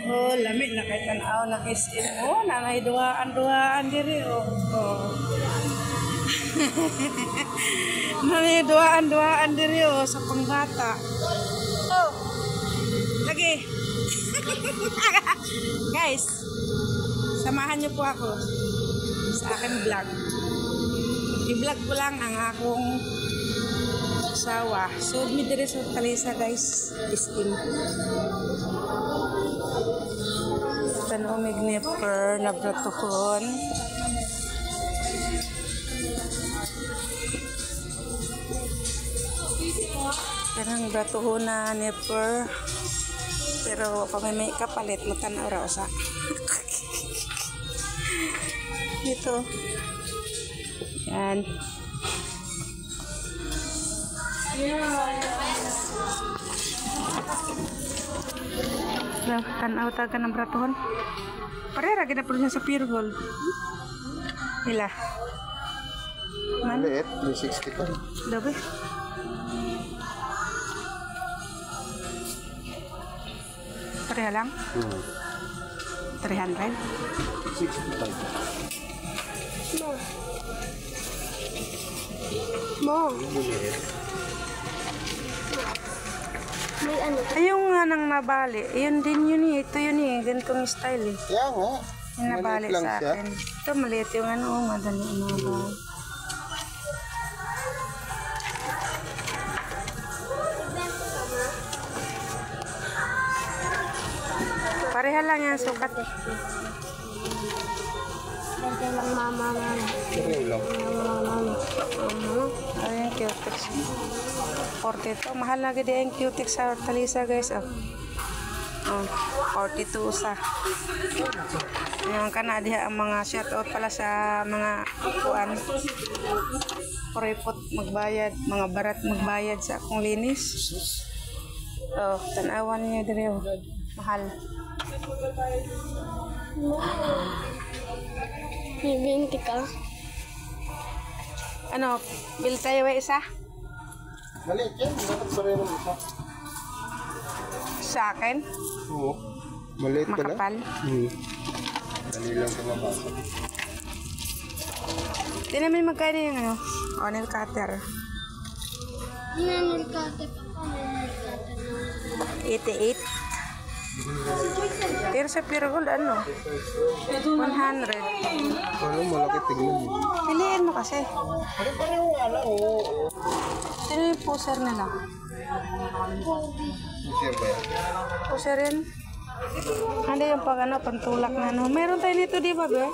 Oh, lamig na kay tanaw na kisin mo. Nanay duaan diri oh. Nanay duaan diri oh sa pangbata. Oh. Lagi. Guys, samahan niyo po ako sa aking vlog. I-vlog ko lang ang akong asawa. So, mi diri sa Talisa guys. Iskin. Tanaw mig neper na bratohon. Kanang bratohon na neper. Pero pag may kapalit, matanaw raw sa. Dito. Yan. Tanaw taga ng bratohon. Parera gina po niya sa pure gold. Ila. Maliit, 360 pa. Dabi. Pareha lang? 300? 65. Mo. May ano? Ayun nga nang nabali. Ayun din yun eh. Ito yun eh. Ganitong style eh. Kaya nga. Yung nabali Maliit lang sa siya. akin. Ito maliit yung ano. Madali nabali. Pareha lang yan sukat. Bente lang mama na. Pareho lang. Ayan, cutex. 42. Mahal na gede yung cutex sa Talisa guys. Oh. 42 sa. Ngayon ka na diha ang mga shoutout pala sa mga kuan. Kuripot magbayad. Mga barat magbayad sa akong linis. Oh, tanawan niyo dire. Oh. Mahal. Bibinti ka. Ano, bil tayo isa? Maliit yan. Dapat pareho lang isa. Sa akin? Oo. Maliit pala. Makapal. Dali lang sa mabasa. Di namin magkano yung ano, nail cutter. Nanilkate pa pa. Nanilkate 88. Pero sa pure gold, ano? 100. Ano, malaki tignan mo. Piliin mo kasi. Pareho nga lang. Oo. Sino yung poser nila? Siya ba yan? Poser yun? Ano yung pag ano, pantulak na ano. Meron tayo nito, di ba, be? Ang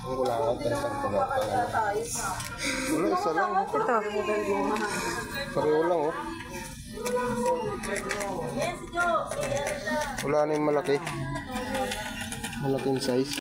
kulangan tayo sa pagkakala. Wala, isa lang. Ito. Pareho lang, oh. Wala na yung malaki. Malaking size.